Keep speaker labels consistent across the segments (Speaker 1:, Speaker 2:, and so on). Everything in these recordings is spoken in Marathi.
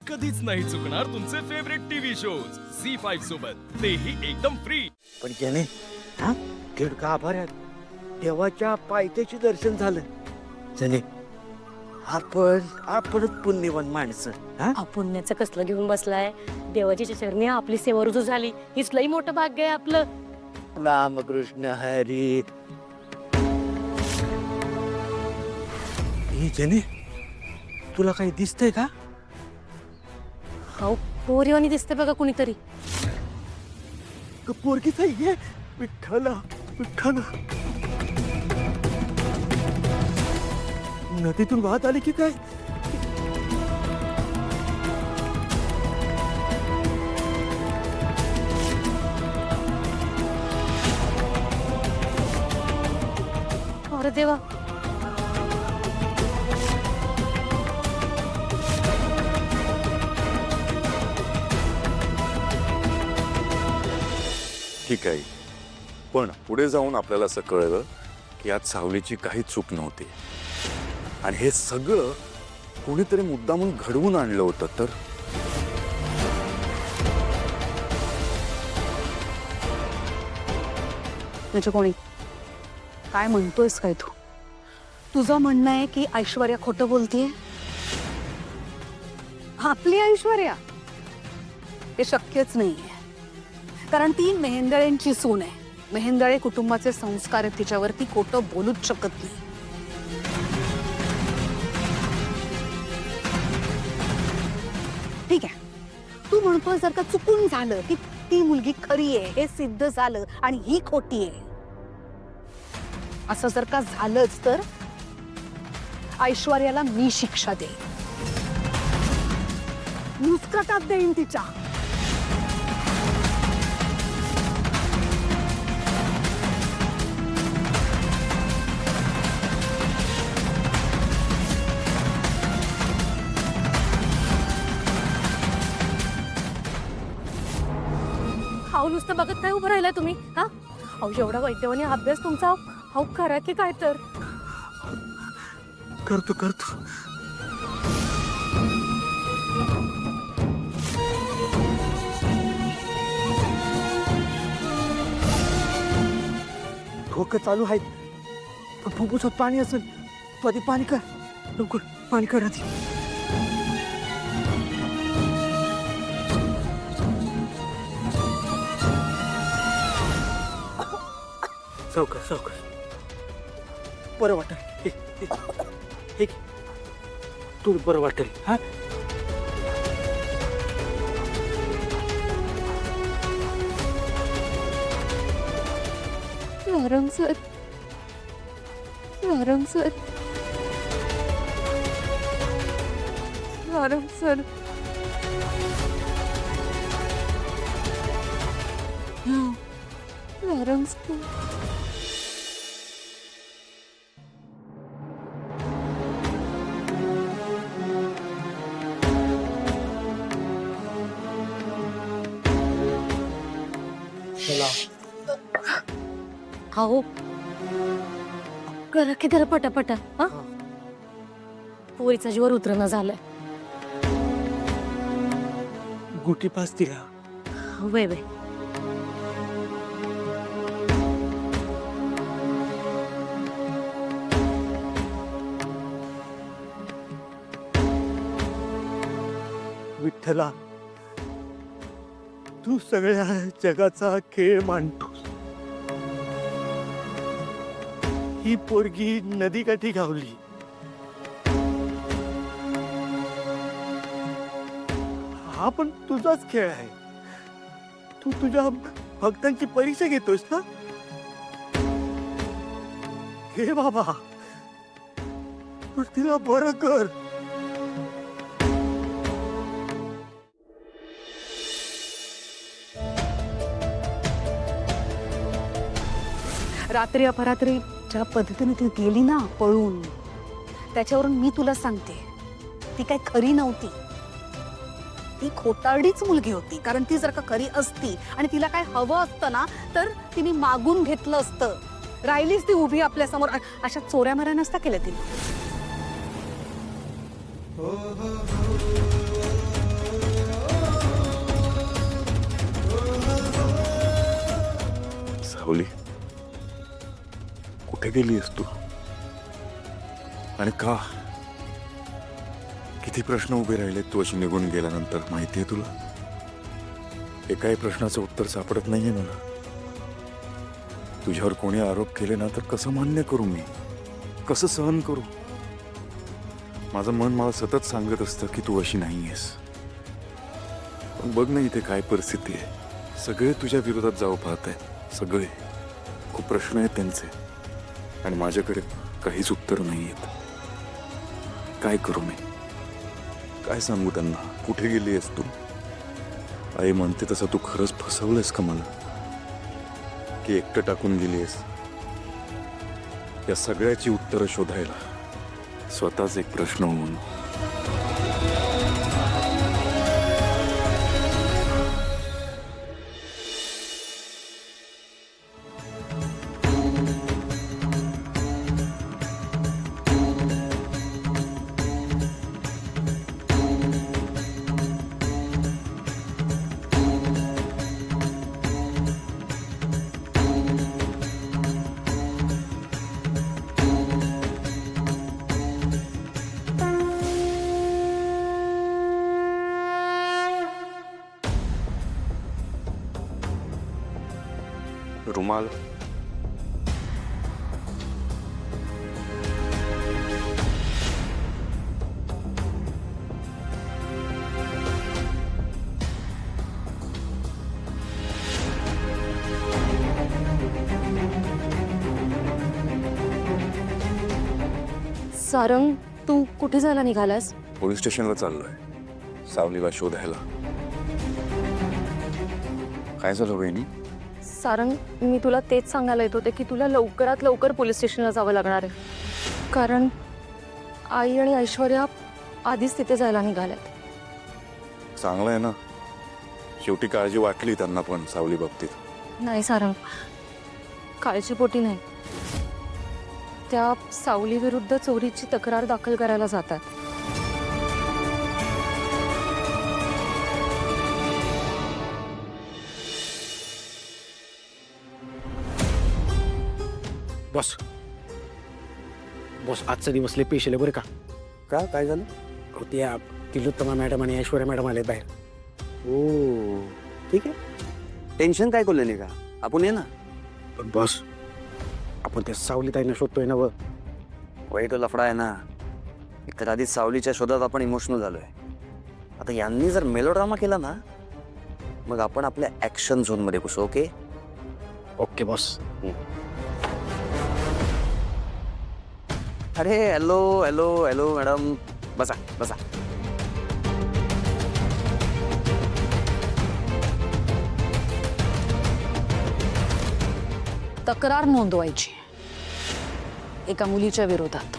Speaker 1: कधीच नाही चुकणार तुमचे फेवरेट टीव्ही शोज झी5 सोबत, तेही एकदम फ्री.
Speaker 2: पण त्याने हा दीडका आभारात देवाच्या पायथ्याचे दर्शन झालं. जने आपणच पुण्यवान माणसं. हा
Speaker 3: पुण्याचं कसलं घेऊन बसलाय? देवाच्या चरणी आपली सेवा रुजू झाली, हीच लई मोठं भाग्य आहे आपलं.
Speaker 2: रामकृष्ण हरी. हे जने तुला काही दिसतंय का?
Speaker 3: हो, पोरीवानी दिसते बघा कुणीतरी.
Speaker 2: पोरगीच आहे. विठ्ठला विठ्ठला. नदीतून वाहत आली की काय?
Speaker 3: अरे देवा,
Speaker 4: ठीक आहे, पण पुढे जाऊन आपल्याला असं कळलं की यात सावलीची काही चूक नव्हती आणि हे सगळं कोणीतरी मुद्दामून घडवून आणलं होतं. तर
Speaker 5: म्हणजे कोणी काय म्हणतोयस काय तू? तुझं म्हणणं आहे की ऐश्वर्या खोटं बोलतीये? आपली ऐश्वर्या? हे शक्यच नाहीये, कारण ती मेहेंदळेंची सून आहे. मेहेंदळे कुटुंबाचे संस्कार आहेत तिच्यावर, ती खोटं बोलूच शकत नाही. ठीक आहे, तू म्हणतोय जर का चुकून झालं की ती मुलगी खरी आहे हे सिद्ध झालं आणि ही खोटी आहे, असं जर का झालंच तर ऐश्वर्याला मी शिक्षा देईन, मुस्कटात देईन तिच्या.
Speaker 3: हाव नुसतं बघत काय उभं राहिलाय तुम्ही? हा अहो, एवढा वैद्यवानी अभ्यास तुमचा, हाव करा की काय तर.
Speaker 2: करतो. ठोकं चालू आहेत, पण फुफ्फुसात पाणी असेल. तू आधी पाणी कर, लवकर पाणी कर आधी. सावकाश. बरं वाटेल. हे तू बरं वाटेल. हा
Speaker 3: Sarang sir, Sarang sir, Sarang sir. Sarang sir. हो, करा की त्याला पटापटा. हा पोरीचा जीवर उतरणं झालंय.
Speaker 2: गुटी पास तिला.
Speaker 3: वे
Speaker 2: विठ्ठला, तू सगळ्या जगाचा खेळ मांडतोस. ही पोरगी नदीकाठी गावली. हा पण तुझाच खेळ आहे. तू तुझ्या भक्तांची परीक्षा घेतोस ना? हे बाबा, तू तिला बरं कर.
Speaker 5: रात्री अपरात्री ज्या पद्धतीने ती गेली ना पळून, त्याच्यावरून मी तुला सांगते ती काही खरी नव्हती. ती खोटारडीच मुलगी होती. कारण ती जर का खरी असती आणि तिला काय हवं असतं ना तर तिने मागून घेतलं असतं. राहिलीच ती उभी आपल्या समोर. अशा चोऱ्या माऱ्या नसता केल्या तिने.
Speaker 4: सावली कुठे गेलीस तू आणि का? किती प्रश्न उभे राहिले तू अशी निघून गेल्यानंतर, माहितीये तुला? एकाही प्रश्नाचं उत्तर सापडत नाहीये मला. तुझ्यावर कोणी आरोप केले ना तर कसं मान्य करू मी, कसं सहन करू? माझं मन मला सतत सांगत असतं की तू अशी नाहीयेस. पण बघ ना इथे काय परिस्थिती आहे. सगळे तुझ्या विरोधात जाऊ पाहत आहेत, सगळे. खूप प्रश्न आहेत त्यांचे आणि माझ्याकडे काहीच उत्तर नाही आहेत. काय करू मी? काय सांगू त्यांना? कुठे गेली आहेस तू? आई म्हणते तसं तू खरंच फसवलंस का मला, की एकटं टाकून गेली आहेस? या सगळ्याची उत्तरं शोधायला स्वतःच एक प्रश्न होऊन. रुमाल.
Speaker 3: सारंग, तू कुठे जायला निघालास?
Speaker 4: पोलीस स्टेशनला चाललोय सावलीला शोधायला. काय झालं वहिनी?
Speaker 3: सारंग, मी तुला तेच सांगायला येत होते की तुला लवकरात लवकर पोलीस स्टेशनला जावं लागणार आहे, कारण आई आणि ऐश्वर्या आधीच तिथे जायला निघाल्यात.
Speaker 4: चांगलं आहे ना, शेवटी काळजी वाटली त्यांना पण सावली बाबतीत.
Speaker 3: नाही सारंग, काळजीपोटी नाही. त्या सावली विरुद्ध चोरीची तक्रार दाखल करायला जातात.
Speaker 2: बॉस बॉस आजचा दिवस लय पेशल बरं का?
Speaker 6: का काय झालं?
Speaker 2: अहो, त्या तिलोत्तमा मॅडम आणि ऐश्वर्या मॅडम आले बाहेर.
Speaker 6: हो ठीक आहे, टेन्शन काय करलं नाही का? आपण ये ना.
Speaker 2: पण बॉस, आपण त्या सावलीताईंना शोधतोय ना.
Speaker 6: वाईट लफडा आहे ना. एकतर आधी सावलीच्या शोधात आपण इमोशनल झालोय. आता यांनी जर मेलोड्रामा केला ना, मग आपण आपल्या ऍक्शन झोन मध्ये घुसू. Okay
Speaker 2: okay boss.
Speaker 6: अरे हॅलो हॅलो हॅलो मॅडम, बसा बसा.
Speaker 5: तक्रार नोंदवायची एका मुलीच्या विरोधात.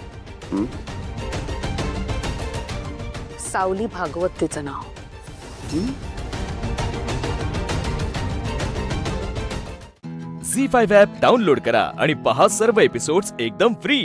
Speaker 5: सावली भागवत तिचं नाव.
Speaker 1: झी 5 ॲप डाउनलोड करा आणि पहा सर्व एपिसोड्स एकदम फ्री.